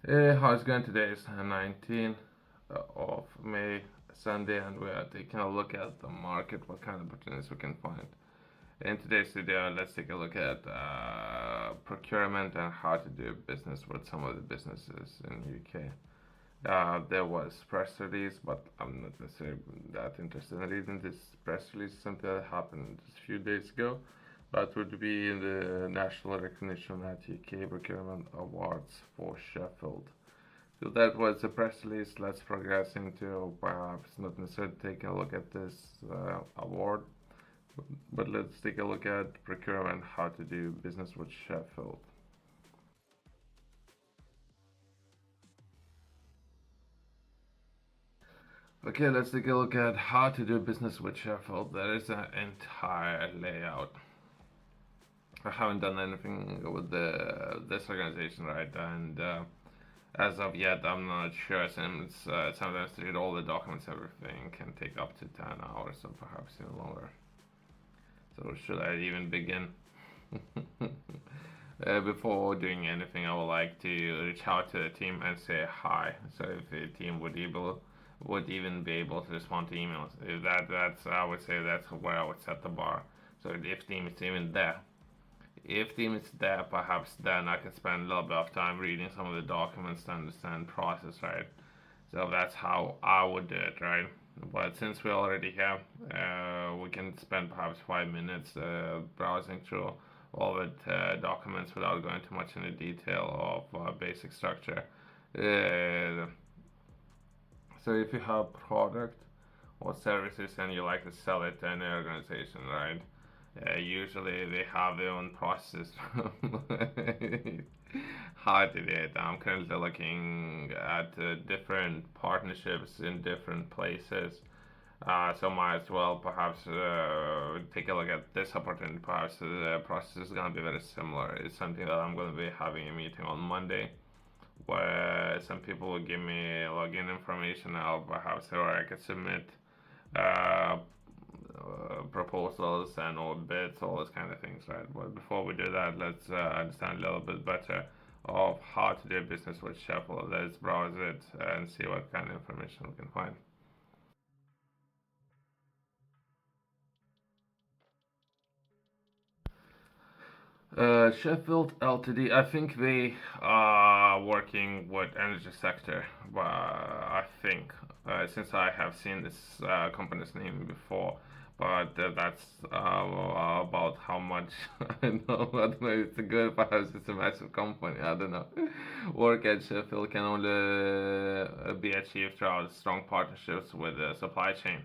How's it going? Today is 19th of May, Sunday, and we are taking a look at the market, what kind of opportunities we can find. In today's video, let's take a look at procurement and how to do business with some of the businesses in UK. There was press release, but I'm not necessarily that interested in reading this press release. Something that happened just a few days ago. That would be the national recognition at UK Procurement Awards for Sheffield. So that was the press release. Let's progress into perhaps not necessarily taking a look at this award, but let's take a look at procurement, how to do business with Sheffield. Okay, let's take a look at how to do business with Sheffield. There is an entire layout. I haven't done anything with this organization, right? And as of yet, I'm not sure since sometimes to read all the documents, everything can take up to 10 hours or perhaps even longer. So should I even begin? Before doing anything, I would like to reach out to the team and say hi. So if the team would even be able to respond to emails, if that's I would say that's where I would set the bar. So if team is even there, if team is there, perhaps then I can spend a little bit of time reading some of the documents to understand process, right? So that's how I would do it, right? But since we're already here, we can spend perhaps 5 minutes browsing through all the documents without going too much into detail of basic structure. Uh, so if you have product or services and you like to sell it to an organization, right? Usually they have their own process how to do it. I'm currently looking at different partnerships in different places. So might as well perhaps take a look at this opportunity. Perhaps the process is going to be very similar. It's something that I'm going to be having a meeting on Monday where some people will give me login information. I'll perhaps where I can submit uh, proposals and all bids, all those kind of things, right? But before we do that, let's understand a little bit better of how to do business with Sheffield. Let's browse it and see what kind of information we can find. Sheffield Ltd. I think they are working with energy sector, but I think since I have seen this company's name before, but that's about how much I know. I don't know if it's good, perhaps it's a massive company. I don't know. Work at Sheffield can only be achieved through strong partnerships with the supply chain.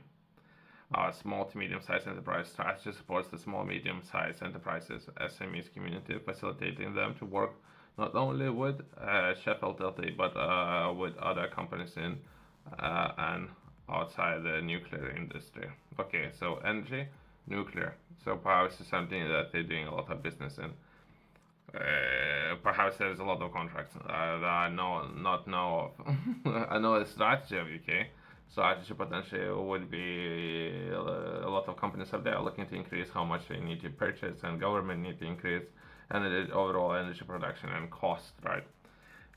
Small to medium-sized enterprise strategy supports the small medium-sized enterprises SMEs community, facilitating them to work not only with Sheffield Ltd but with other companies in and outside the nuclear industry. Okay, so energy, nuclear. So perhaps it's something that they're doing a lot of business in. Perhaps there's a lot of contracts that I not know of. I know the strategy of UK. Strategy potentially would be a lot of companies out there looking to increase how much they need to purchase, and government need to increase and the overall energy production and cost, right?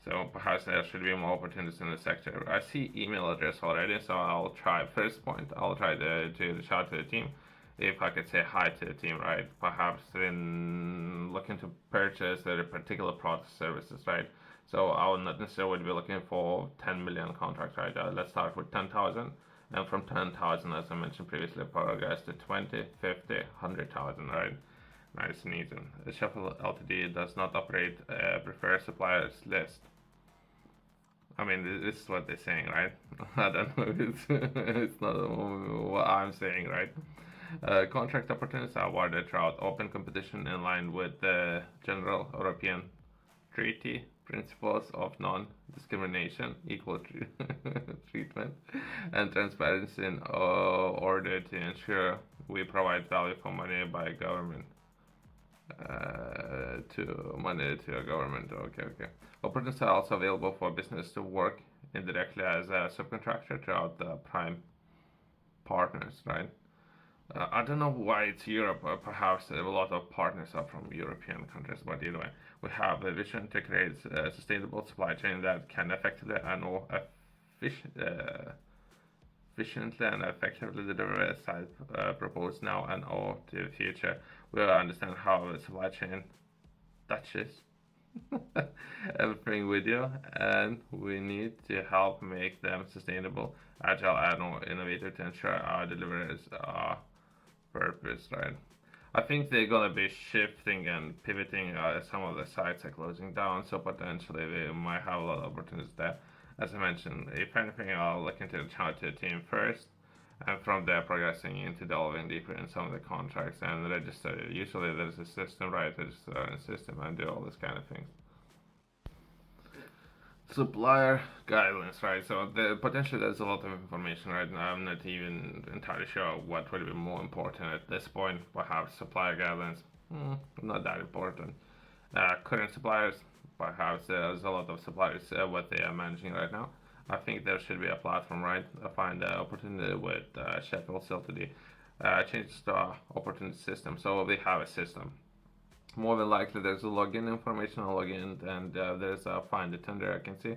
So perhaps there should be more opportunities in the sector. I see email address already, so I'll try first point. I'll try to reach out to the team. If I could say hi to the team, right? Perhaps in looking to purchase a particular product services, right? So I would not necessarily be looking for 10 million contract, right? Let's start with 10,000. And from 10,000, as I mentioned previously, progress to 20, 50, 100,000, right? Nice and easy. Sheffield Ltd does not operate a preferred suppliers list. I mean, this is what they're saying, right? I don't know if it's not what I'm saying, right? Contract opportunities are awarded throughout open competition in line with the general European treaty principles of non-discrimination, equal treatment, and transparency in order to ensure we provide value for money by government to money to a government. Okay, okay. Opportunities are also available for business to work indirectly as a subcontractor throughout the prime partners, right? I don't know why it's Europe. Perhaps a lot of partners are from European countries, but either way, we have a vision to create a sustainable supply chain that can effectively and effic- uh, efficiently and effectively deliver as I propose now and or to the future. We understand how the supply chain touches everything we do, and we need to help make them sustainable, agile, and or innovative to ensure our deliveries are purpose, right? I think they're gonna be shifting and pivoting. Some of the sites are closing down, so potentially they might have a lot of opportunities there. As I mentioned, if anything, I'll look into the charter team first, and from there progressing into delving deeper in some of the contracts and register. Usually there's a system, right? Register a system and do all this kind of things. Supplier guidelines, right? So potentially there's a lot of information right now. I'm not even entirely sure what would be more important at this point. Perhaps supplier guidelines, not that important. Current suppliers, perhaps there's a lot of suppliers what they are managing right now. I think there should be a platform, right? I find the opportunity with Sheffield Ltd. Changes the opportunity system, so they have a system. More than likely, there's a login information on login, and there's a find a tender I can see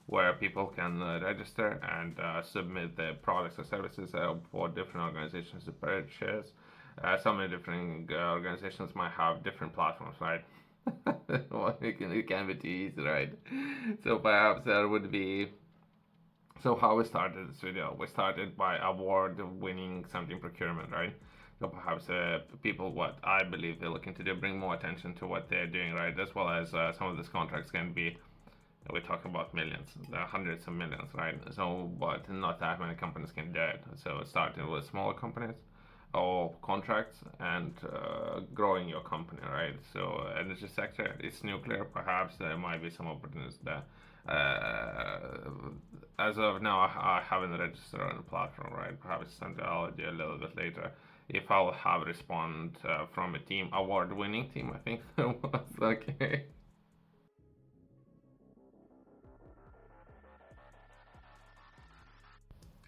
where people can register and submit their products or services for different organizations to purchase. So many different organizations might have different platforms, right? Well, it can be too easy, right? So perhaps there would be. So how we started this video? We started by award-winning something procurement, right? So perhaps people, what I believe they're looking to do, bring more attention to what they're doing, right? As well as some of these contracts can be, we're talking about millions, hundreds of millions, right? So, but not that many companies can do it. So starting with smaller companies or contracts and growing your company, right? So energy sector, it's nuclear. Perhaps there might be some opportunities there. As of now, I haven't registered on the platform, right? Perhaps something I'll do a little bit later. If I'll have respond from a team, award-winning team, I think there was. Okay.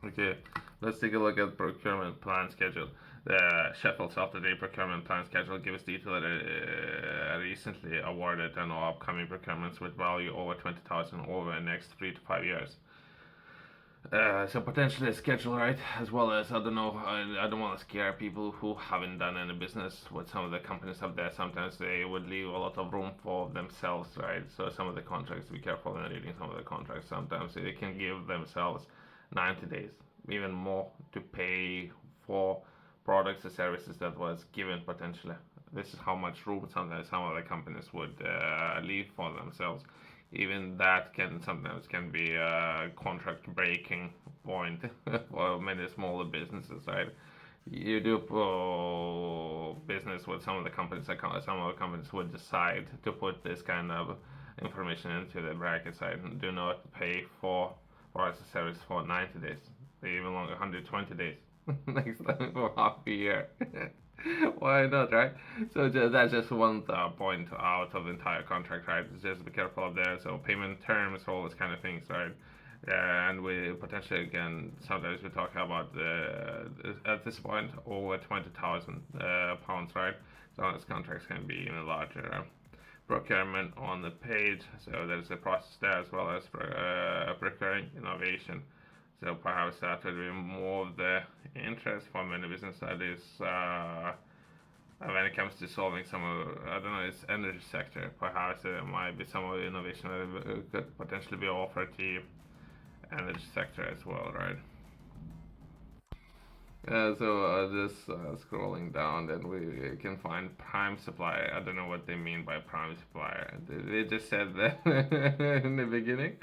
Okay, let's take a look at procurement plan schedule. The Sheffield Saturday procurement plan schedule gives detail recently awarded and upcoming procurements with value over 20,000 over the next 3 to 5 years. So potentially a schedule, right? As well as I don't know. I don't want to scare people who haven't done any business with some of the companies up there. Sometimes they would leave a lot of room for themselves, right? So some of the contracts, be careful in reading some of the contracts. Sometimes they can give themselves 90 days, even more, to pay for products or services that was given potentially. This is how much room sometimes some of the companies would leave for themselves. Even that can sometimes can be a contract breaking point for many smaller businesses, right? You do business with some of the companies. Some of the companies would decide to put this kind of information into the bracket side and do not pay for products or service for 90 days, even longer, 120 days. Next time for half a year. Why not, right? So that's just one point out of the entire contract, right? Just be careful of there. So payment terms, all these kind of things, right? And we potentially again sometimes we talk about at this point over 20,000 pounds, right? So these contracts can be even larger. Procurement on the page, so there's a process there as well as procuring innovation. So perhaps that would be more of the interest for many business studies when it comes to solving some of, I don't know, it's energy sector. Perhaps there might be some of the innovation that could potentially be offered to energy sector as well, right? So just scrolling down, then we can find prime supplier. I don't know what they mean by prime supplier. They just said that in the beginning.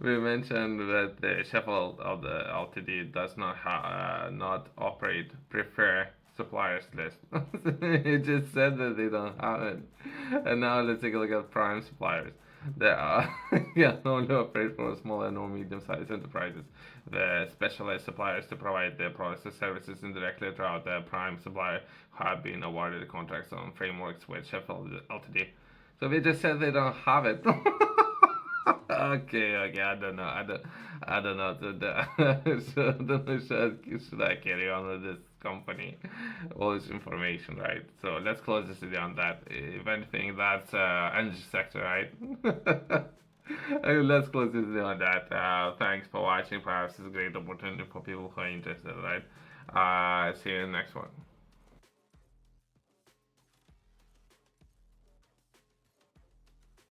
We mentioned that the Sheffield of the Ltd does not operate prefer suppliers list. It just said that they don't have it. And now let's take a look at prime suppliers. There are yeah, only operate for small and or medium-sized enterprises. The specialized suppliers to provide their products and services indirectly throughout their prime supplier have been awarded contracts on frameworks with Sheffield Ltd. So they just said they don't have it. Okay. I don't know. So, I don't know. Should I carry on with this company? All this information, right? So let's close this video on that. If anything, that's energy sector, right? Let's close this video on that. Thanks for watching. Perhaps it's a great opportunity for people who are interested, right? See you in the next one.